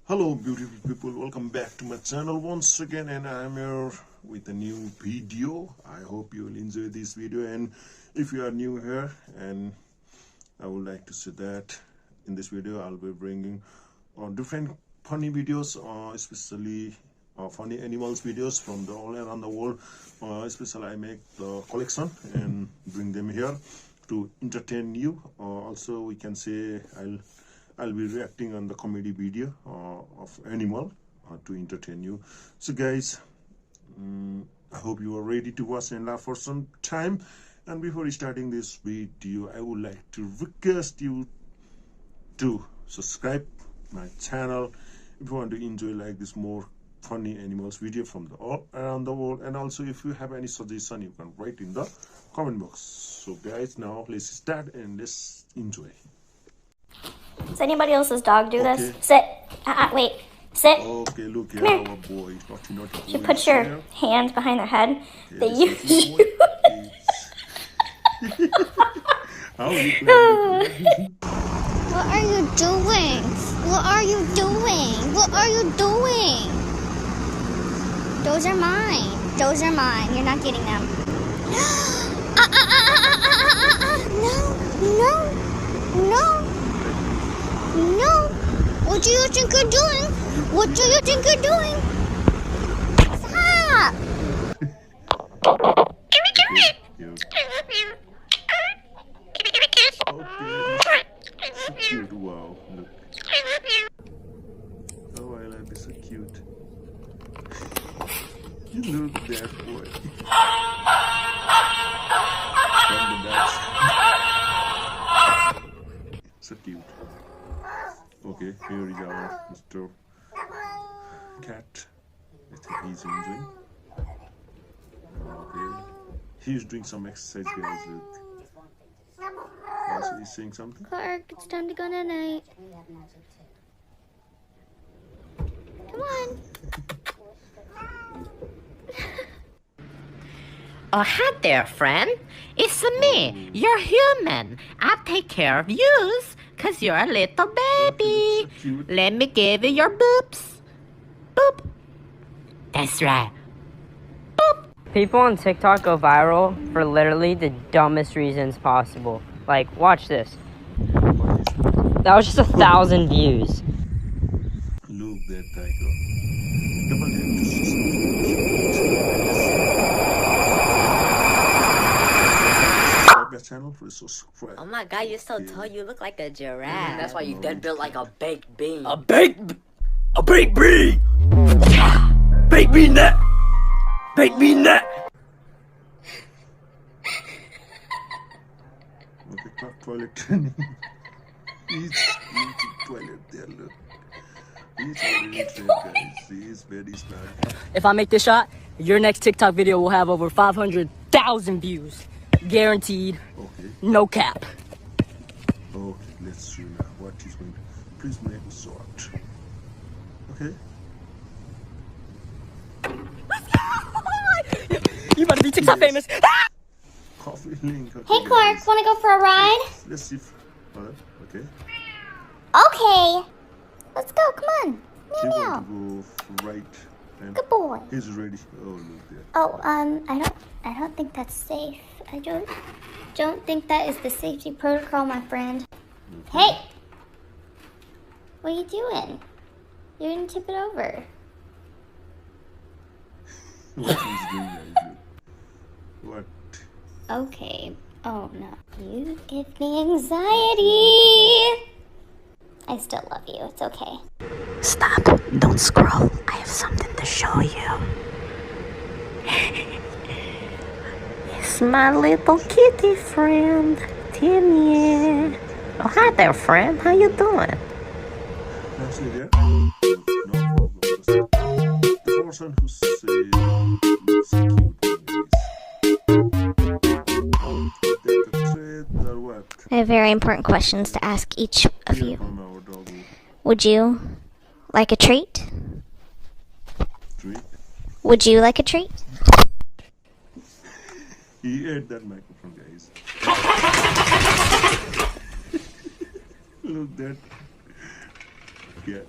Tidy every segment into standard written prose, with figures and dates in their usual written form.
Hello beautiful people, welcome back to my channel once again, and I'm here with a new video. I hope you will enjoy this video, and if you are new here, and I would like to say that in this video I'll be bringing different funny videos, especially funny animals videos from all around the world. Especially I make the collection and bring them here to entertain you. Also we can say I'll be reacting on the comedy video of animal to entertain you. So guys, I hope you are ready to watch and laugh for some time. And before starting this video, I would like to request you to subscribe my channel if you want to enjoy like this more funny animals video from all around the world. And also if you have any suggestion, you can write in the comment box. So guys, now let's start and let's enjoy. Does anybody else's dog do this? Sit. Wait. Sit. Okay, look here, Come here. our boy. Naughty You put your hands behind their head. Okay, They use you. How are you playing? What are you doing? What are you doing? What are you doing? Those are mine. Those are mine. You're not getting them. No. No. What do you think you're doing? What do you think you're doing? Stop. Okay. So cute. Wow. Look. Oh, I like this. So cute. You look that boy. From the dust. So cute. Okay, here is our Mr. Cat. I think he's enjoying. Okay. He's doing some exercise, guys. Look. Also, he's saying something. Clark, it's time to go night. Come on. Oh, hi there, friend. It's me, your human. I'll take care of yous, 'cause you're a little baby. Let me give you your boops. Boop. That's right. Boop. People on TikTok go viral for literally the dumbest reasons possible. Like, watch this. That was just 1,000 views. Look that tiger. Double tap to subscribe my channel for subscribe. Oh my god, you're so tall, you look like a giraffe. That's why you dead built like a baked bean. A baked bean! Baked bean that! Baked bean that! Okay, toilet training. He's toilet there, look. He's already trained, guys. He's very smart. If I make this shot, your next TikTok video will have over 500,000 views. Guaranteed. Okay. No cap. Okay, let's see now what he's going to. Please make it short. Okay? You better be TikTok famous. Coffee link. Okay, Hey, Clark, want to go for a ride? let's see. Okay. Okay. Let's go. Come on. He Meow meow. want to go right. And Good boy. he's ready. Oh, look there. Oh, I don't think that's safe. I don't think that is the safety protocol, my friend. Hey! What are you doing? You're gonna tip it over. What he's doing, guys? What? Okay. Oh no. You give me anxiety. I still love you. It's okay. Stop, don't scroll. I have something to show you. It's my little kitty friend, Timmy. Oh, hi there, friend. How you doing? Now see there? No problem. The person who said looks cute. Or what? I have very important questions to ask each of you. Would you like a treat? Would you like a treat? He ate that microphone, guys. Look that. Yeah.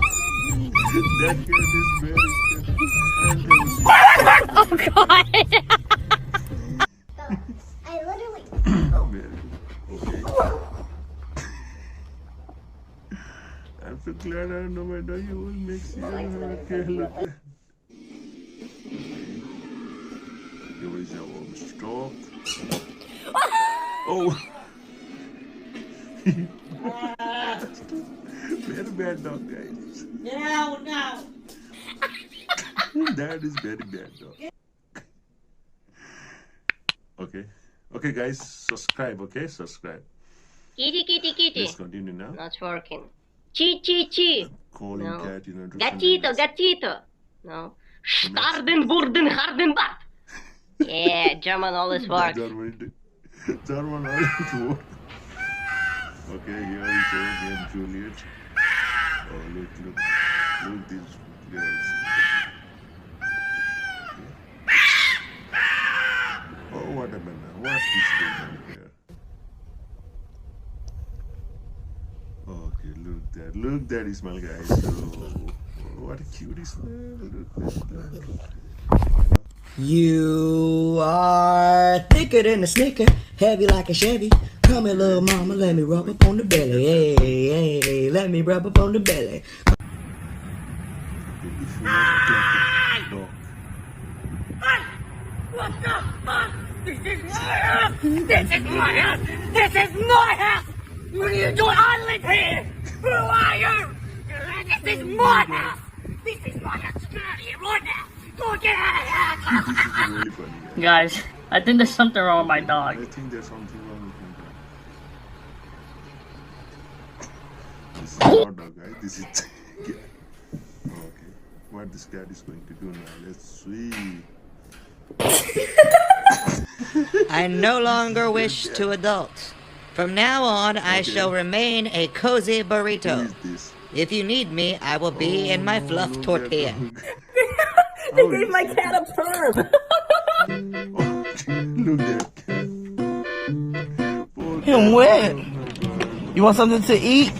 That cat is very scared. Oh God! I literally. Very good. Okay. I'm so glad I know my dog. You will make you okay. Look. Okay. Here is our stop. Oh. Very bad dog, guys. No, no. That is very bad dog. Okay. Okay, guys. Subscribe, okay? Subscribe. Kitty, kitty, kitty. Let's continue now. Not working. Chi, chi, chi. Calling No. cat in a Gatito, gatito. No. Starden, burden, harden, bat. Yeah, German always works. German always works. Okay, here is again Juliet. Oh, look these girls. Oh, what a banana. What is going on here? Okay, look that Ismail, guys. Oh, what a cute Ismail. Look. You are thicker than a Snicker, heavy like a Chevy. Come here, little mama, let me rub up on the belly. Hey, hey, let me rub up on the belly. If you want to take a dog. What the fuck? This is my house! This is my house! This is my house! What are you doing? I live here! Who are you? This is my house! This is my house! Get out of here right now! Go get out of here! This is really funny, Guys, I think there's something wrong with my I dog. think there's something wrong with my dog. This is our dog, guys. This is cat. Okay. What this cat is going to do now? Let's see. I no longer wish to adult. From now on, I shall remain a cozy Who burrito. is this? If you need me, I will be in my fluff look tortilla. at that dog. They Oh, gave my cat a perm. Oh, look at that cat. Poor Him cat. wet. You want something to eat?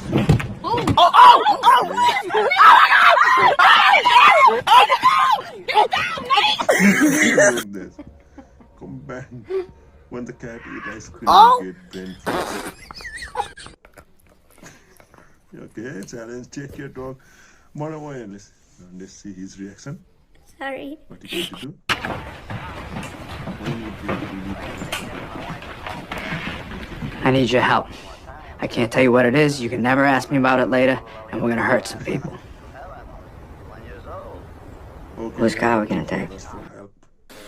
Look at this. Come back. When the cat eat ice cream, you get brain freeze. Okay, challenge. Check your dog. More awareness. Let's see his reaction. Sorry. What you going to do? When you I need your help. I can't tell you what it is. You can never ask me about it later, and we're gonna hurt some people. okay, Which guy are we gonna take? ask for help. Okay,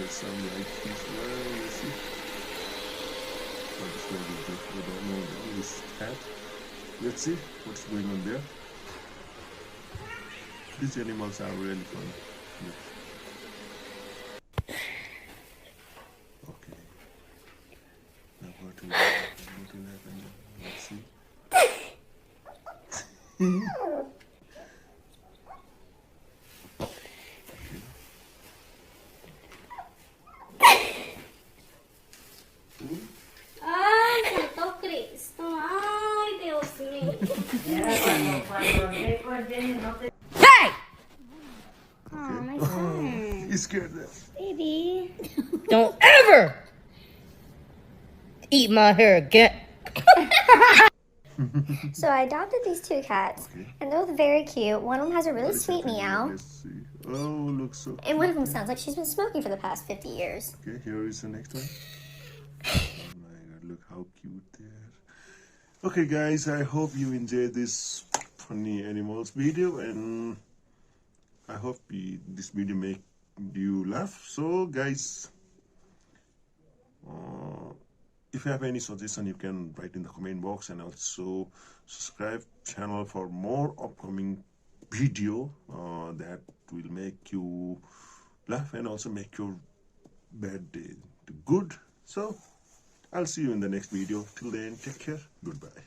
sound like he's well. Let's see. What is going to do? We don't know his hat. Let's see what's going on there. These animals are really fun. Look. Okay. Now what will happen? Let's see. Ay, Santo Cristo. Ay, Dios mío. Oh, my son. He's scared there. Baby. Don't ever eat my hair again. So I adopted these two cats, and they're both very cute. One of them has a really sweet meow, Let's see. Oh, looks so. and one of them sounds like she's been smoking for the past 50 years. Okay, here is the next one. Oh my god, look how cute they are. Okay, guys, I hope you enjoyed this funny animals video, and I hope this video make you laugh. So, guys, if you have any suggestion, you can write in the comment box, and also subscribe channel for more upcoming video that will make you laugh and also make your bad day good. So I'll see you in the next video. Till then, take care. Goodbye.